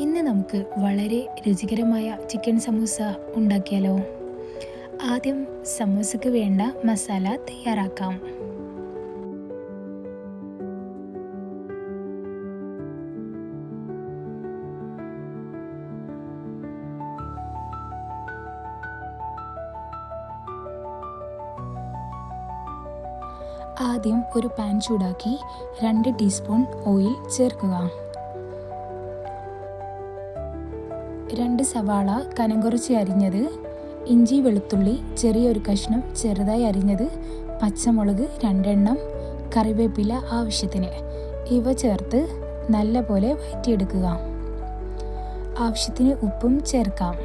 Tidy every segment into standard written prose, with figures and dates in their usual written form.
ഇന്ന് നമുക്ക് വളരെ രുചികരമായ ചിക്കൻ സമൂസ ഉണ്ടാക്കിയാലോ? ആദ്യം സമൂസയ്ക്ക് വേണ്ട മസാല തയ്യാറാക്കാം. ആദ്യം ഒരു പാൻ ചൂടാക്കി 2 ടീസ്പൂൺ ഓയിൽ ചേർക്കുക. 2 സവാള കനം കുറച്ച് അരിഞ്ഞത്, ഇഞ്ചി വെളുത്തുള്ളി ചെറിയൊരു കഷ്ണം ചെറുതായി അരിഞ്ഞത്, പച്ചമുളക് 2 എണ്ണം, കറിവേപ്പില ആവശ്യത്തിന് ഇവ ചേർത്ത് നല്ലപോലെ വഴറ്റിയെടുക്കുക. ആവശ്യത്തിന് ഉപ്പും ചേർക്കാം.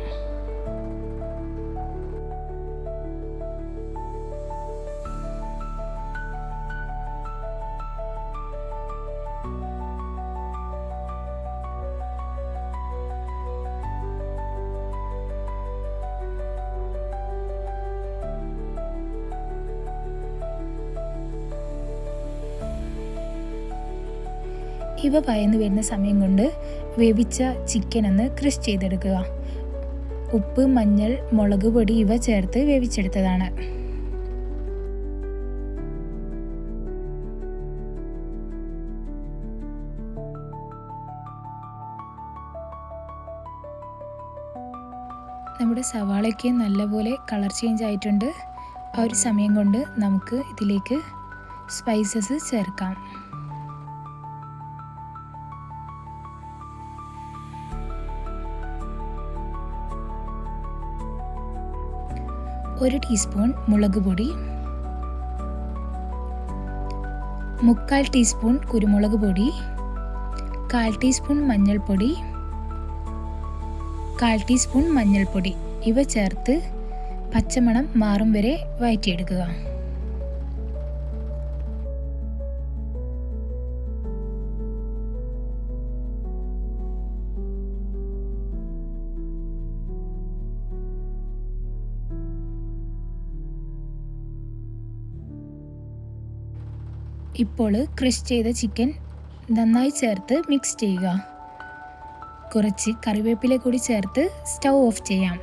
ഇവ വഴന്നു വരുന്ന സമയം കൊണ്ട് വേവിച്ച ചിക്കൻ ഒന്ന് ക്രഷ് ചെയ്തെടുക്കുക. ഉപ്പ്, മഞ്ഞൾ, മുളക് പൊടി ഇവ ചേർത്ത് വേവിച്ചെടുത്തതാണ്. നമ്മുടെ സവാളയ്ക്ക് നല്ലപോലെ കളർ ചേഞ്ച് ആയിട്ടുണ്ട്. ആ ഒരു സമയം കൊണ്ട് നമുക്ക് ഇതിലേക്ക് സ്പൈസസ് ചേർക്കാം. ഒരു ടീസ്പൂൺ മുളക് പൊടി, 1/4 ടീസ്പൂൺ കുരുമുളക് പൊടി, 1/4 ടീസ്പൂൺ മഞ്ഞൾപ്പൊടി, 1/4 ടീസ്പൂൺ മഞ്ഞൾപ്പൊടി ഇവ ചേർത്ത് പച്ചമണം മാറും വരെ വഴറ്റിയെടുക്കുക. ഇപ്പോൾ ക്രഷ് ചെയ്ത ചിക്കൻ നന്നായി ചേർത്ത് മിക്സ് ചെയ്യുക. കുറച്ച് കറിവേപ്പില കൂടി ചേർത്ത് സ്റ്റൗ ഓഫ് ചെയ്യാം.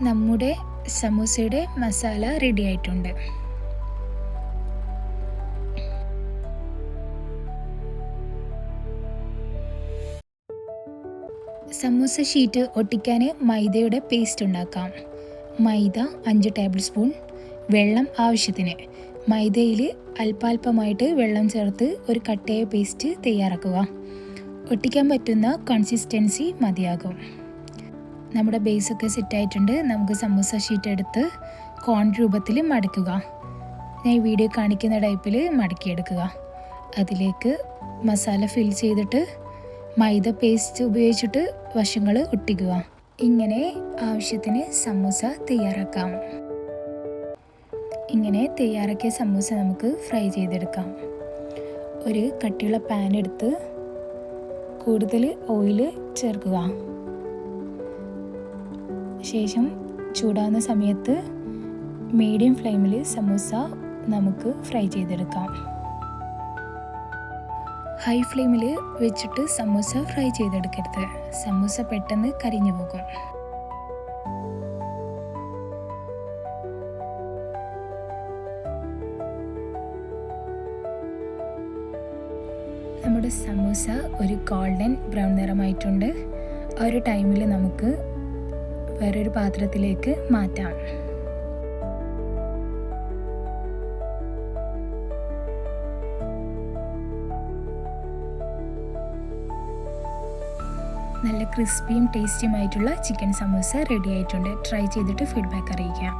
നമ്മുടെ സമൂസയുടെ മസാല റെഡി ആയിട്ടുണ്ട്. സമൂസ ഷീറ്റ് ഒട്ടിക്കാൻ മൈദയുടെ പേസ്റ്റ് ഉണ്ടാക്കാം. മൈദ 5 ടേബിൾ സ്പൂൺ, വെള്ളം ആവശ്യത്തിന്. മൈദയിൽ അല്പാൽപമായിട്ട് വെള്ളം ചേർത്ത് ഒരു കട്ടയായ പേസ്റ്റ് തയ്യാറാക്കുക. ഒട്ടിക്കാൻ പറ്റുന്ന കൺസിസ്റ്റൻസി മതിയാകും. നമ്മുടെ ബേസൊക്കെ സെറ്റായിട്ടുണ്ട്. നമുക്ക് സമൂസ ഷീറ്റ് എടുത്ത് കോൺ രൂപത്തിൽ മടക്കുക. ഞാൻ ഈ വീഡിയോ കാണിക്കുന്ന ടൈപ്പിൽ മടക്കിയെടുക്കുക. അതിലേക്ക് മസാല ഫിൽ ചെയ്തിട്ട് മൈദ പേസ്റ്റ് ഉപയോഗിച്ചിട്ട് വശങ്ങൾ ഒട്ടിക്കുക. ഇങ്ങനെ ആവശ്യത്തിന് സമൂസ തയ്യാറാക്കാം. ഇങ്ങനെ തയ്യാറാക്കിയ സമൂസ നമുക്ക് ഫ്രൈ ചെയ്തെടുക്കാം. ഒരു കട്ടിയുള്ള പാൻ എടുത്ത് കൂടുതൽ ഓയിൽ ചേർക്കുക. ശേഷം ചൂടാകുന്ന സമയത്ത് മീഡിയം ഫ്ലെയിമിൽ സമൂസ നമുക്ക് ഫ്രൈ ചെയ്തെടുക്കാം. ഹൈ ഫ്ലെയിമിൽ വെച്ചിട്ട് സമൂസ ഫ്രൈ ചെയ്തെടുക്കരുത്. സമൂസ പെട്ടെന്ന് കരിഞ്ഞു പോകും. നമ്മുടെ സമൂസ ഒരു ഗോൾഡൻ ബ്രൗൺ നിറമായിട്ടുണ്ട്. ആ ഒരു ടൈമിൽ നമുക്ക് വേറൊരു പാത്രത്തിലേക്ക് മാറ്റാം. നല്ല ക്രിസ്പിയും ടേസ്റ്റിയുമായിട്ടുള്ള ചിക്കൻ സമൂസ റെഡി ആയിട്ടുണ്ട്. ട്രൈ ചെയ്തിട്ട് ഫീഡ്ബാക്ക് അറിയിക്കാം.